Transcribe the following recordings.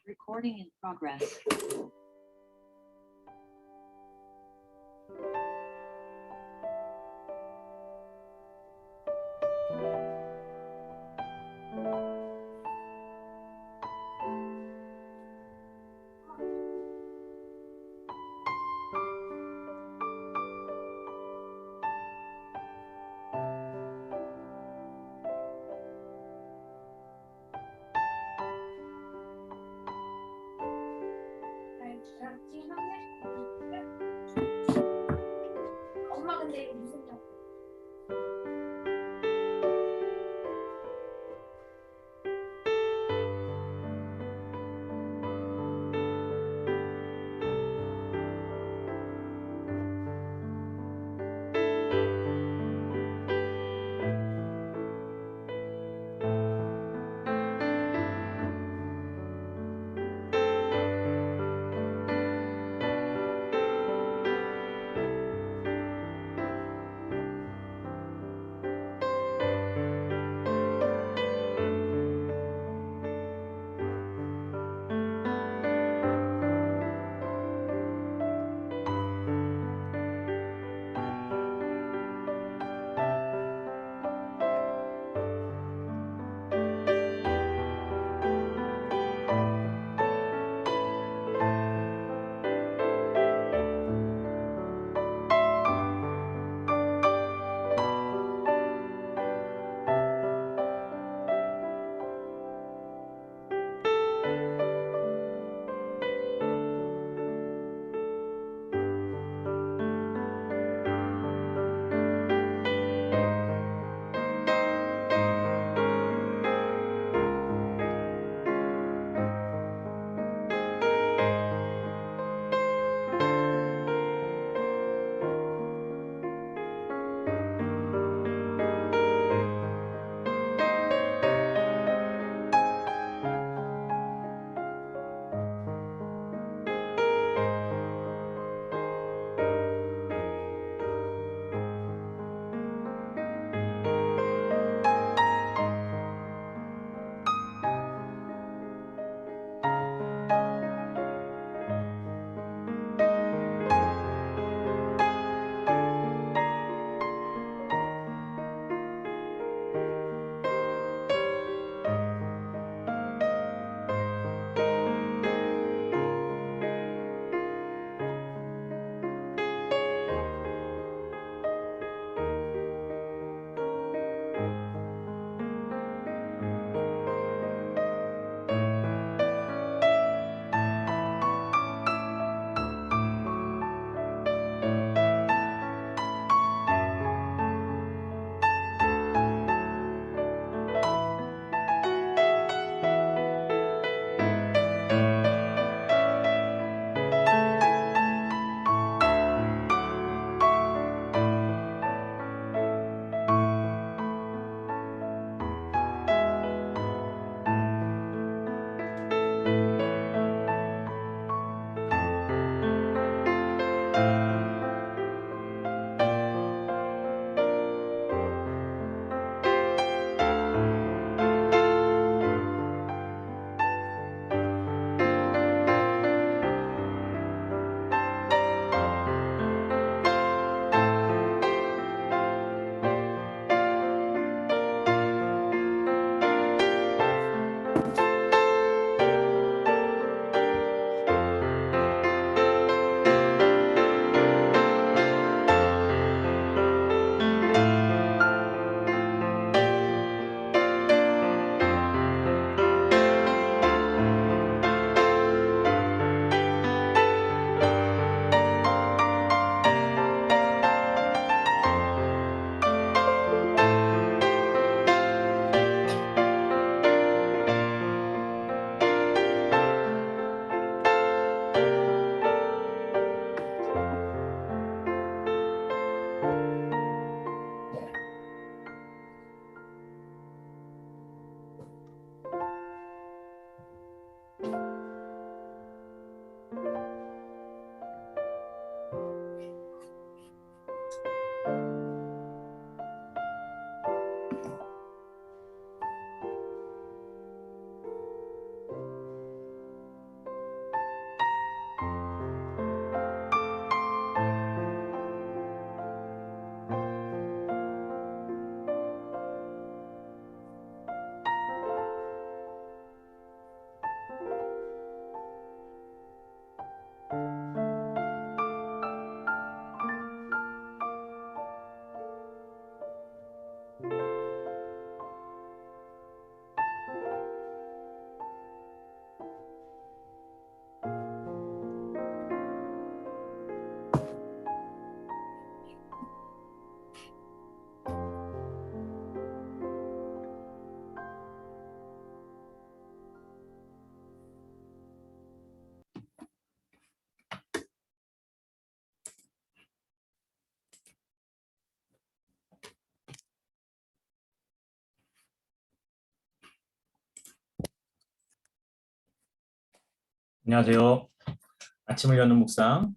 Recording in progress. 엄마 근데 이거 무슨 약? 안녕하세요. 아침을 여는 묵상,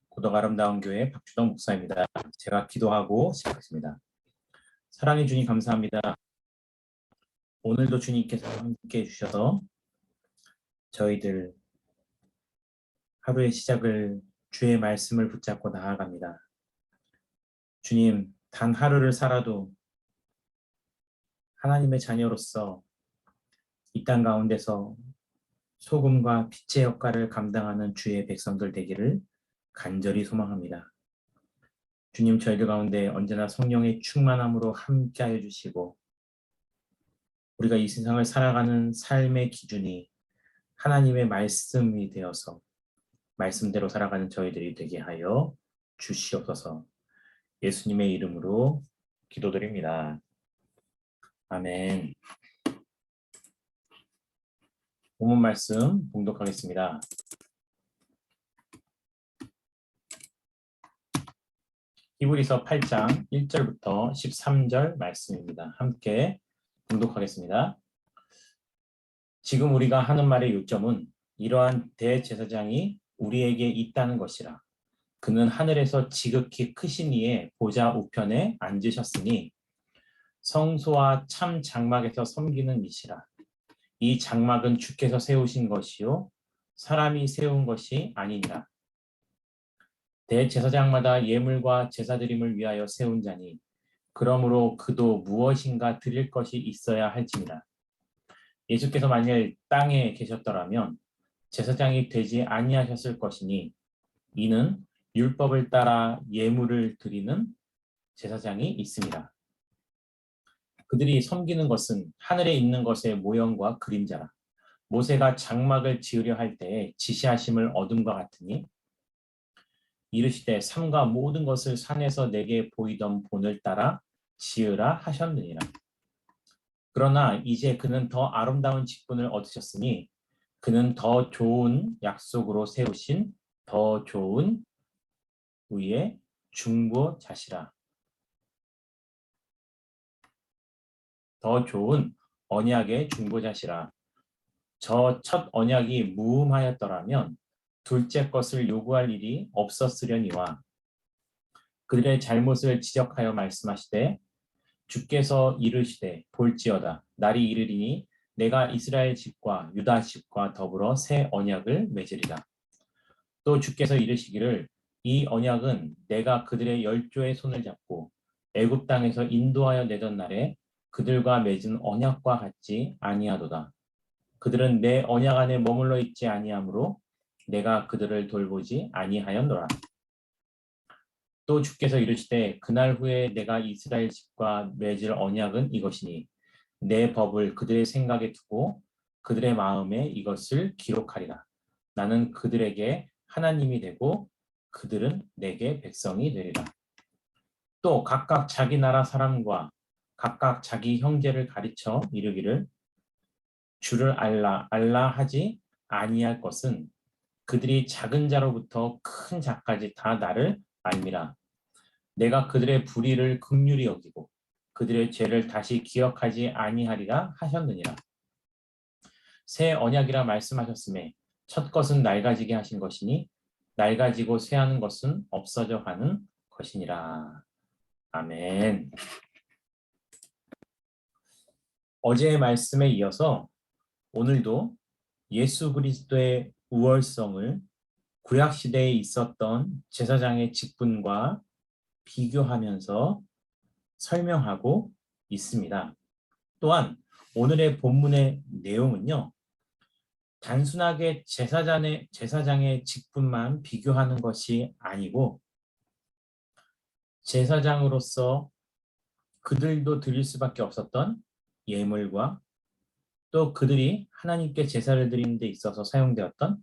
고독 아름다운 교회 박주동 목사입니다. 제가 기도하고 시작하겠습니다. 사랑해 주님 감사합니다. 오늘도 주님께서 함께 해주셔서 저희들 하루의 시작을 주의 말씀을 붙잡고 나아갑니다. 주님, 단 하루를 살아도 하나님의 자녀로서 이 땅 가운데서 소금과 빛의 역할을 감당하는 주의 백성들 되기를 간절히 소망합니다. 주님, 저희들 가운데 언제나 성령의 충만함으로 함께하여 주시고 우리가 이 세상을 살아가는 삶의 기준이 하나님의 말씀이 되어서 말씀대로 살아가는 저희들이 되게 하여 주시옵소서. 예수님의 이름으로 기도드립니다. 아멘. 본문 말씀 봉독하겠습니다. 히브리서 8장 1절부터 13절 말씀입니다. 함께 봉독하겠습니다. 지금 우리가 하는 말의 요점은 이러한 대제사장이 우리에게 있다는 것이라. 그는 하늘에서 지극히 크신 이의 보좌 우편에 앉으셨으니 성소와 참 장막에서 섬기는 이시라. 이 장막은 주께서 세우신 것이요 사람이 세운 것이 아니니라. 대제사장마다 예물과 제사드림을 위하여 세운 자니 그러므로 그도 무엇인가 드릴 것이 있어야 할지니라. 예수께서 만일 땅에 계셨더라면 제사장이 되지 아니하셨을 것이니 이는 율법을 따라 예물을 드리는 제사장이 있습니다. 그들이 섬기는 것은 하늘에 있는 것의 모형과 그림자라. 모세가 장막을 지으려 할 때에 지시하심을 얻음과 같으니 이르시되 삼가 모든 것을 산에서 내게 보이던 본을 따라 지으라 하셨느니라. 그러나 이제 그는 더 아름다운 직분을 얻으셨으니 그는 더 좋은 약속으로 세우신 더 좋은 의의 중보자시라. 더 좋은 언약의 중보자시라. 저 첫 언약이 무음하였더라면 둘째 것을 요구할 일이 없었으려니와 그들의 잘못을 지적하여 말씀하시되 주께서 이르시되 볼지어다 날이 이르리니 내가 이스라엘 집과 유다 집과 더불어 새 언약을 맺으리라. 또 주께서 이르시기를 이 언약은 내가 그들의 열조의 손을 잡고 애굽 땅에서 인도하여 내던 날에 그들과 맺은 언약과 같지 아니하도다. 그들은 내 언약 안에 머물러 있지 아니하므로 내가 그들을 돌보지 아니하였노라. 또 주께서 이르시되 그날 후에 내가 이스라엘 집과 맺을 언약은 이것이니 내 법을 그들의 생각에 두고 그들의 마음에 이것을 기록하리라. 나는 그들에게 하나님이 되고 그들은 내게 백성이 되리라. 또 각각 자기 나라 사람과 각각 자기 형제를 가르쳐 이르기를 주를 알라 하지 아니할 것은 그들이 작은 자로부터 큰 자까지 다 나를 알미라. 내가 그들의 불의를 긍휼히 여기고 그들의 죄를 다시 기억하지 아니하리라 하셨느니라. 새 언약이라 말씀하셨음에 첫 것은 낡아지게 하신 것이니 낡아지고 쇠하는 것은 없어져 가는 것이니라. 아멘. 어제의 말씀에 이어서 오늘도 예수 그리스도의 우월성을 구약시대에 있었던 제사장의 직분과 비교하면서 설명하고 있습니다. 또한 오늘의 본문의 내용은요, 단순하게 제사장의 직분만 비교하는 것이 아니고 제사장으로서 그들도 드릴 수밖에 없었던 예물과 또 그들이 하나님께 제사를 드리는 데 있어서 사용되었던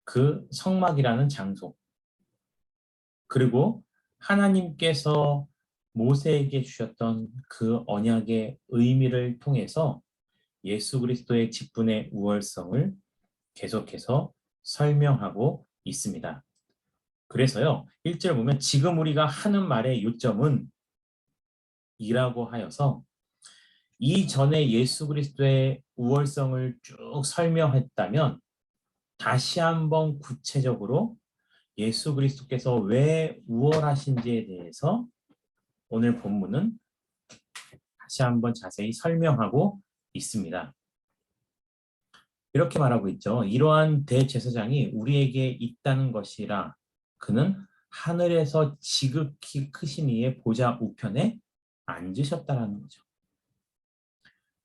그 성막이라는 장소, 그리고 하나님께서 모세에게 주셨던 그 언약의 의미를 통해서 예수 그리스도의 직분의 우월성을 계속해서 설명하고 있습니다. 그래서요, 1절 보면 지금 우리가 하는 말의 요점은 이라고 하여서 이전에 예수 그리스도의 우월성을 쭉 설명했다면 다시 한번 구체적으로 예수 그리스도께서 왜 우월하신지에 대해서 오늘 본문은 다시 한번 자세히 설명하고 있습니다. 이렇게 말하고 있죠. 이러한 대제사장이 우리에게 있다는 것이라 그는 하늘에서 지극히 크신 이의 보좌 우편에 앉으셨다라는 거죠.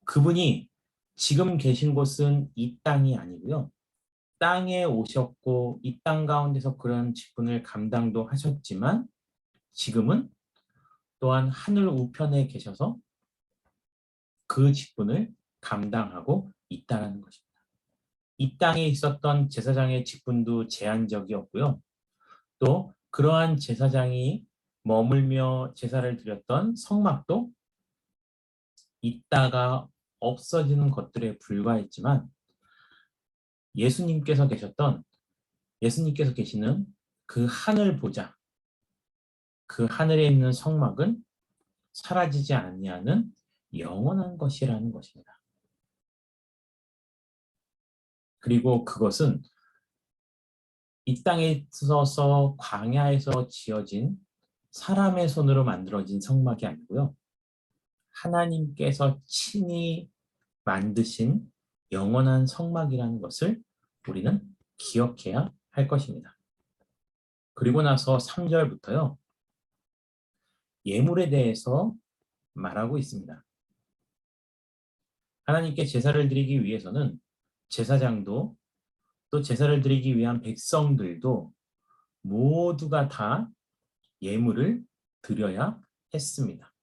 그분이 지금 계신 곳은 이 땅이 아니고요. 땅에 오셨고 이 땅 가운데서 그런 직분을 감당도 하셨지만 지금은 또한 하늘 우편에 계셔서 그 직분을 감당하고 있다는 것입니다. 이 땅에 있었던 제사장의 직분도 제한적이었고요. 또 그러한 제사장이 머물며 제사를 드렸던 성막도 있다가 없어지는 것들에 불과했지만 예수님께서 계셨던 예수님께서 계시는 그 하늘 보좌, 그 하늘에 있는 성막은 사라지지 아니하는 영원한 것이라는 것입니다. 그리고 그것은 이 땅에 있어서 광야에서 지어진 사람의 손으로 만들어진 성막이 아니고요. 하나님께서 친히 만드신 영원한 성막이라는 것을 우리는 기억해야 할 것입니다. 그리고 나서 3절부터요. 예물에 대해서 말하고 있습니다. 하나님께 제사를 드리기 위해서는 제사장도 또 제사를 드리기 위한 백성들도 모두가 다 예물을 드려야 했습니다.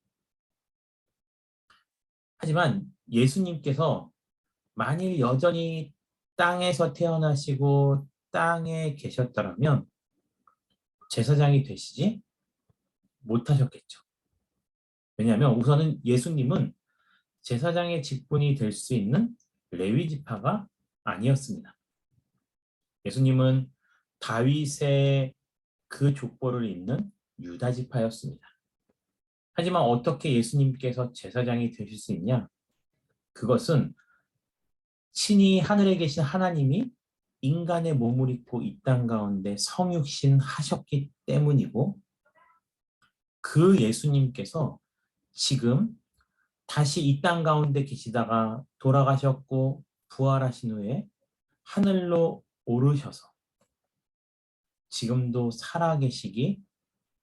하지만 예수님께서 만일 여전히 땅에서 태어나시고 땅에 계셨더라면 제사장이 되시지 못하셨겠죠. 왜냐하면 우선은 예수님은 제사장의 직분이 될 수 있는 레위 지파가 아니었습니다. 예수님은 다윗의 그 족보를 잇는 유다 지파였습니다. 하지만 어떻게 예수님께서 제사장이 되실 수 있냐? 그것은 친히 하늘에 계신 하나님이 인간의 몸을 입고 이 땅 가운데 성육신 하셨기 때문이고 그 예수님께서 지금 다시 이 땅 가운데 계시다가 돌아가셨고 부활하신 후에 하늘로 오르셔서 지금도 살아계시기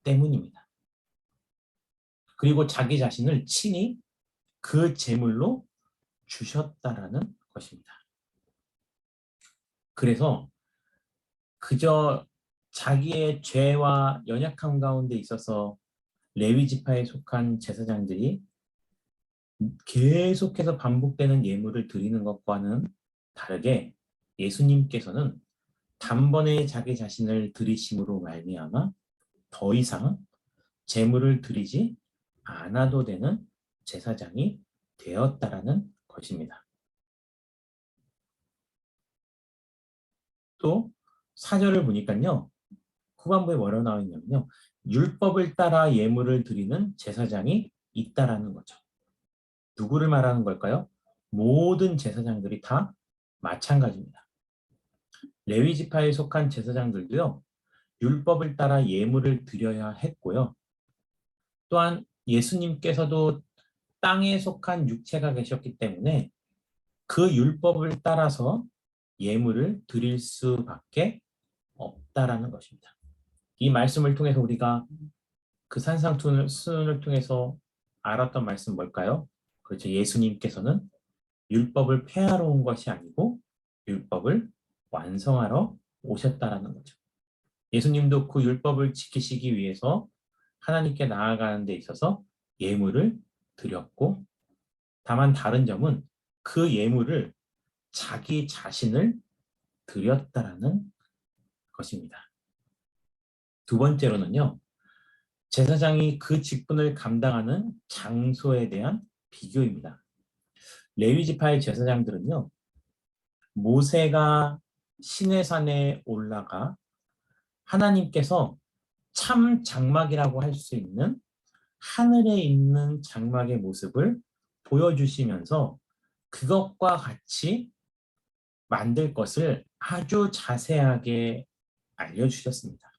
때문입니다. 그리고 자기 자신을 친히 그 제물로 주셨다라는 것입니다. 그래서 그저 자기의 죄와 연약함 가운데 있어서 레위 지파에 속한 제사장들이 계속해서 반복되는 예물을 드리는 것과는 다르게 예수님께서는 단번에 자기 자신을 드리심으로 말미암아 더 이상 제물을 드리지 않아도 되는 제사장이 되었다라는 것입니다. 또 4절을 보니까요. 후반부에 뭐라고 나와 있냐면요. 율법을 따라 예물을 드리는 제사장이 있다라는 거죠. 누구를 말하는 걸까요? 모든 제사장들이 다 마찬가지입니다. 레위 지파에 속한 제사장들도요. 율법을 따라 예물을 드려야 했고요. 또한 예수님께서도 땅에 속한 육체가 계셨기 때문에 그 율법을 따라서 예물을 드릴 수밖에 없다라는 것입니다. 이 말씀을 통해서 우리가 그 산상수훈을 통해서 알았던 말씀 뭘까요? 그렇죠. 예수님께서는 율법을 폐하러 온 것이 아니고 율법을 완성하러 오셨다라는 거죠. 예수님도 그 율법을 지키시기 위해서 하나님께 나아가는 데 있어서 예물을 드렸고 다만 다른 점은 그 예물을 자기 자신을 드렸다라는 것입니다. 두 번째로는요. 제사장이 그 직분을 감당하는 장소에 대한 비교입니다. 레위 지파의 제사장들은요. 모세가 시내산에 올라가 하나님께서 참 장막이라고 할 수 있는 하늘에 있는 장막의 모습을 보여주시면서 그것과 같이 만들 것을 아주 자세하게 알려주셨습니다.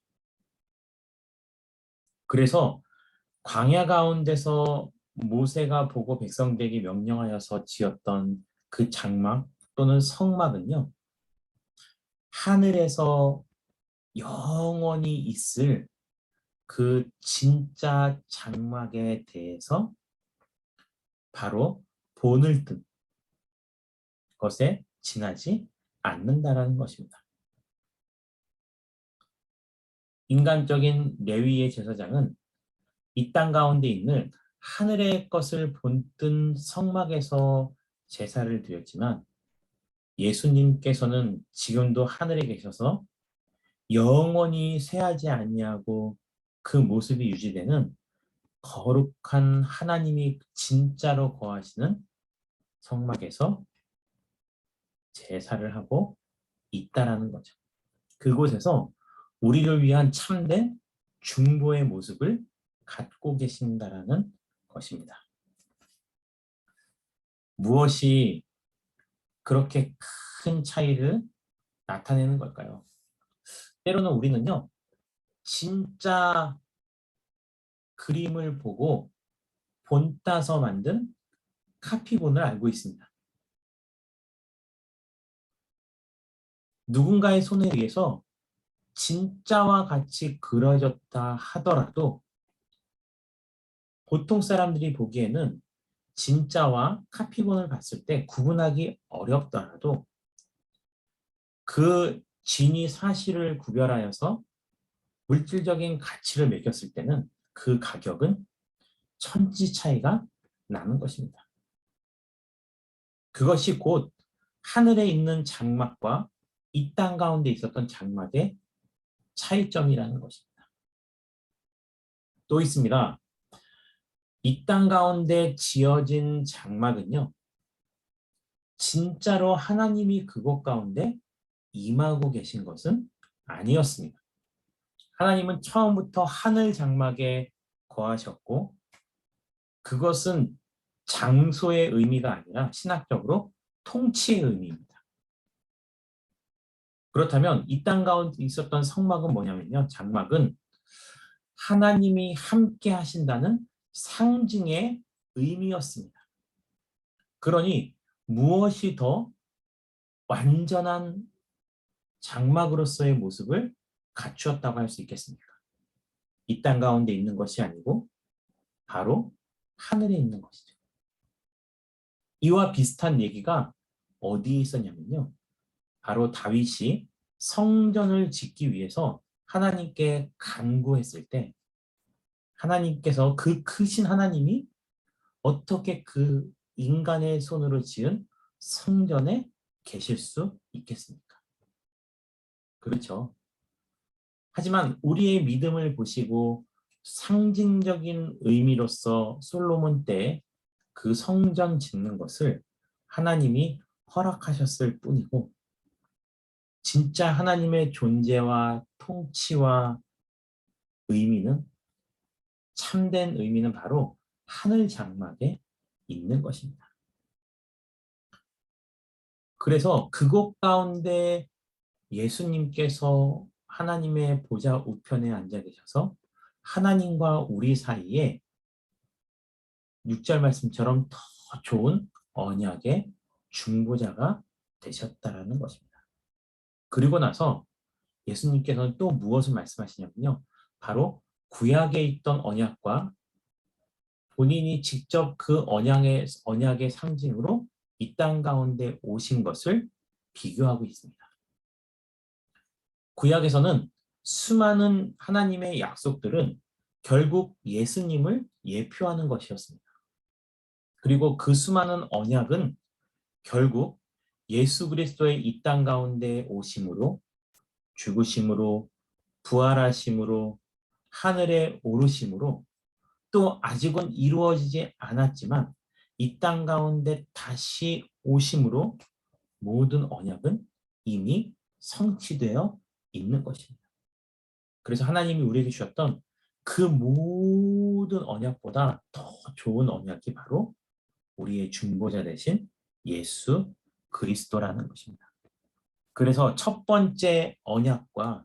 그래서 광야 가운데서 모세가 보고 백성들에게 명령하여서 지었던 그 장막 또는 성막은요, 하늘에서 영원히 있을 그 진짜 장막에 대해서 바로 본을 든 것에 지나지 않는다라는 것입니다. 인간적인 레위의 제사장은 이 땅 가운데 있는 하늘의 것을 본뜬 성막에서 제사를 드렸지만 예수님께서는 지금도 하늘에 계셔서 영원히 쇠하지 아니하고 그 모습이 유지되는 거룩한 하나님이 진짜로 거하시는 성막에서 제사를 하고 있다라는 거죠. 그곳에서 우리를 위한 참된 중보의 모습을 갖고 계신다라는 것입니다. 무엇이 그렇게 큰 차이를 나타내는 걸까요? 때로는 우리는요, 진짜 그림을 보고 본 따서 만든 카피본을 알고 있습니다. 누군가의 손에 의해서 진짜와 같이 그려졌다 하더라도 보통 사람들이 보기에는 진짜와 카피본을 봤을 때 구분하기 어렵더라도 그 진위 사실을 구별하여서 물질적인 가치를 매겼을 때는 그 가격은 천지 차이가 나는 것입니다. 그것이 곧 하늘에 있는 장막과 이 땅 가운데 있었던 장막의 차이점이라는 것입니다. 또 있습니다. 이 땅 가운데 지어진 장막은요, 진짜로 하나님이 그곳 가운데 임하고 계신 것은 아니었습니다. 하나님은 처음부터 하늘 장막에 거하셨고, 그것은 장소의 의미가 아니라 신학적으로 통치의 의미입니다. 그렇다면 이 땅 가운데 있었던 성막은 뭐냐면요. 장막은 하나님이 함께 하신다는 상징의 의미였습니다. 그러니 무엇이 더 완전한 장막으로서의 모습을 갖추었다고 할 수 있겠습니까? 이 땅 가운데 있는 것이 아니고 바로 하늘에 있는 것이죠. 이와 비슷한 얘기가 어디에 있었냐면요. 바로 다윗이 성전을 짓기 위해서 하나님께 간구했을 때 하나님께서 그 크신 하나님이 어떻게 그 인간의 손으로 지은 성전에 계실 수 있겠습니까? 그렇죠. 하지만 우리의 믿음을 보시고 상징적인 의미로서 솔로몬 때 그 성전 짓는 것을 하나님이 허락하셨을 뿐이고 진짜 하나님의 존재와 통치와 의미는 참된 의미는 바로 하늘 장막에 있는 것입니다. 그래서 그곳 가운데 예수님께서 하나님의 보좌 우편에 앉아 계셔서 하나님과 우리 사이에 6절 말씀처럼 더 좋은 언약의 중보자가 되셨다라는 것입니다. 그리고 나서 예수님께서는 또 무엇을 말씀하시냐면요. 바로 구약에 있던 언약과 본인이 직접 그 언약의 상징으로 이 땅 가운데 오신 것을 비교하고 있습니다. 구약에서는 수많은 하나님의 약속들은 결국 예수님을 예표하는 것이었습니다. 그리고 그 수많은 언약은 결국 예수 그리스도의 이 땅 가운데 오심으로 죽으심으로 부활하심으로 하늘에 오르심으로 또 아직은 이루어지지 않았지만 이 땅 가운데 다시 오심으로 모든 언약은 이미 성취되어 있는 것입니다. 그래서 하나님이 우리에게 주셨던 그 모든 언약보다 더 좋은 언약이 바로 우리의 중보자 되신 예수 그리스도라는 것입니다. 그래서 첫 번째 언약과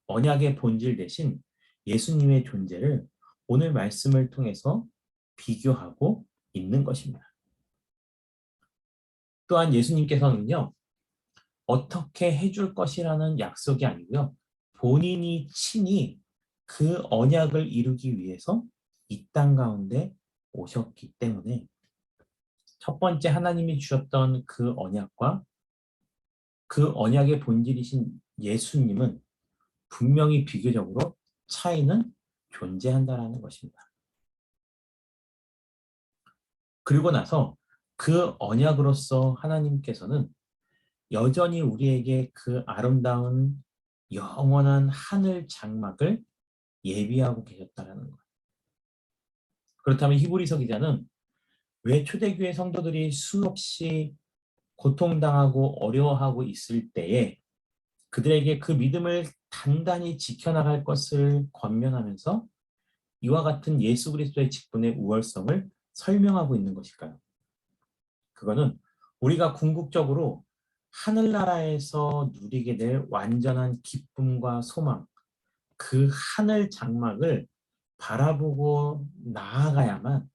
언약의 본질 대신 예수님의 존재를 오늘 말씀을 통해서 비교하고 있는 것입니다. 또한 예수님께서는요, 어떻게 해줄 것이라는 약속이 아니고요, 본인이 친히 그 언약을 이루기 위해서 이 땅 가운데 오셨기 때문에 첫 번째 하나님이 주셨던 그 언약과 그 언약의 본질이신 예수님은 분명히 비교적으로 차이는 존재한다라는 것입니다. 그리고 나서 그 언약으로서 하나님께서는 여전히 우리에게 그 아름다운 영원한 하늘 장막을 예비하고 계셨다는 것. 그렇다면 히브리서 기자는 왜 초대교회 성도들이 수없이 고통당하고 어려워하고 있을 때에 그들에게 그 믿음을 단단히 지켜나갈 것을 권면하면서 이와 같은 예수 그리스도의 직분의 우월성을 설명하고 있는 것일까요? 그거는 우리가 궁극적으로 하늘나라에서 누리게 될 완전한 기쁨과 소망, 그 하늘 장막을 바라보고 나아가야만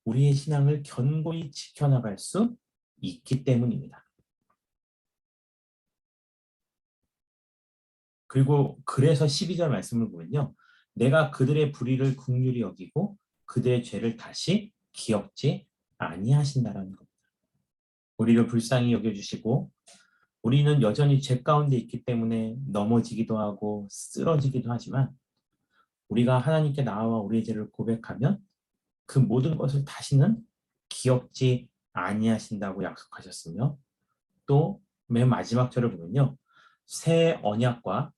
우리의 신앙을 견고히 지켜나갈 수 있기 때문입니다. 그리고 그래서 12절 말씀을 보면요. 내가 그들의 불의를 긍휼히 여기고 그들의 죄를 다시 기억지 아니하신다라는 겁니다. 우리를 불쌍히 여겨주시고 우리는 여전히 죄 가운데 있기 때문에 넘어지기도 하고 쓰러지기도 하지만 우리가 하나님께 나아와 우리의 죄를 고백하면 그 모든 것을 다시는 기억지 아니하신다고 약속하셨으며 또 맨 마지막 절을 보면요. 새 언약과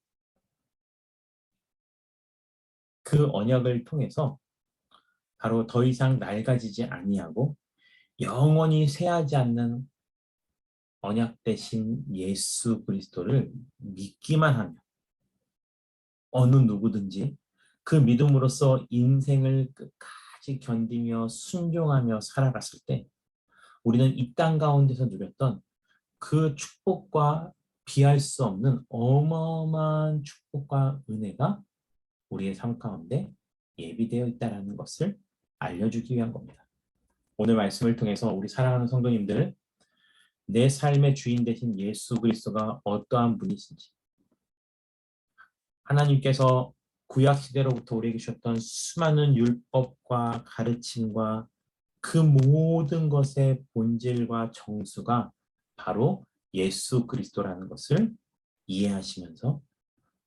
그 언약을 통해서 바로 더 이상 낡아지지 아니하고 영원히 쇠하지 않는 언약 대신 예수 그리스도를 믿기만 하면 어느 누구든지 그 믿음으로써 인생을 끝까지 견디며 순종하며 살아갔을 때 우리는 이 땅 가운데서 누렸던 그 축복과 비할 수 없는 어마어마한 축복과 은혜가 우리의 삶 가운데 예비되어 있다는 것을 알려주기 위한 겁니다. 오늘 말씀을 통해서 우리 사랑하는 성도님들, 내 삶의 주인 되신 예수 그리스도가 어떠한 분이신지, 하나님께서 구약 시대로부터 우리에게 주셨던 수많은 율법과 가르침과 그 모든 것의 본질과 정수가 바로 예수 그리스도라는 것을 이해하시면서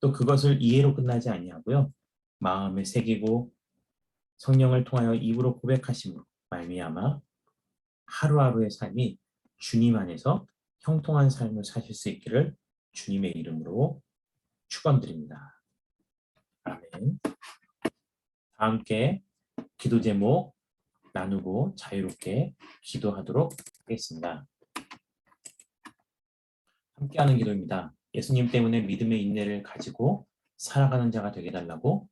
또 그것을 이해로 끝나지 아니하고요. 마음에 새기고 성령을 통하여 입으로 고백하심으로 말미암아 하루하루의 삶이 주님 안에서 형통한 삶을 사실 수 있기를 주님의 이름으로 축원드립니다. 아멘. 다 함께 기도 제목 나누고 자유롭게 기도하도록 하겠습니다. 함께하는 기도입니다. 예수님 때문에 믿음의 인내를 가지고 살아가는 자가 되게 달라고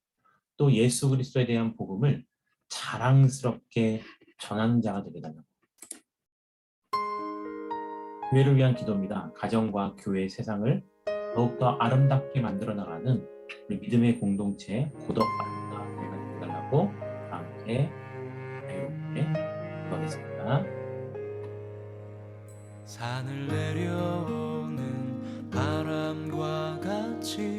또 예수 그리스도에 대한 복음을 자랑스럽게 전하는 자가 되게 달라고. 교회를 위한 기도입니다. 가정과 교회 세상을 더욱더 아름답게 만들어 나가는 우리 믿음의 공동체 고덕받다 교회가 되게 달라고 함께 자유롭게 기도하겠습니다. 산을 내려오는 바람과 같이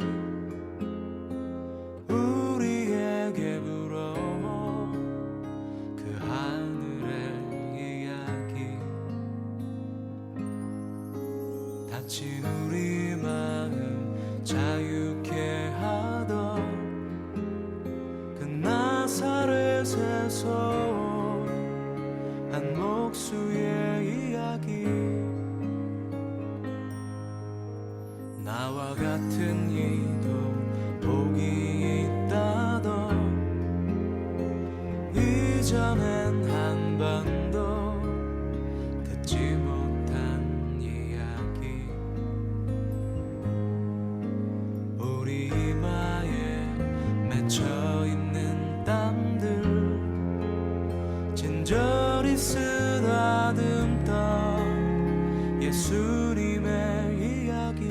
우리에게 불어온 그 하늘의 이야기 다친 우리 마음 자유케 하던 그 나사렛에서 한 목수의 이야기 나와 같은 이도 복이 있다던 이전엔 한 번도 듣지 못한 이야기 우리 이마에 맺혀있는 땀들 진저리 쓰다듬던 예수님의 이야기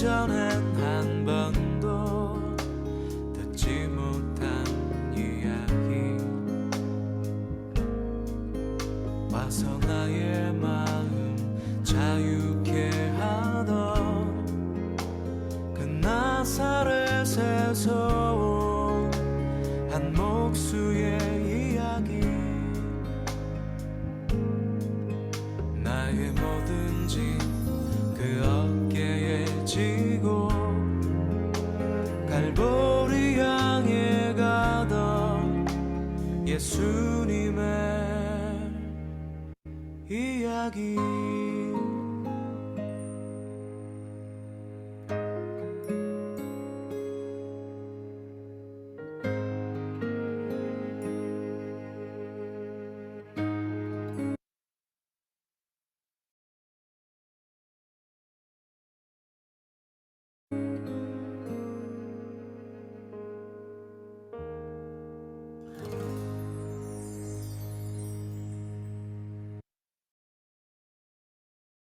이전엔 한 번도 듣지 못한 이야기 와서 나의 마음 자유케 하던 그 나사렛에서 온 한 목수의 이야기 나의 모든 짐 그 어깨에 지고 갈보리 향해 가던 예수님의 이야기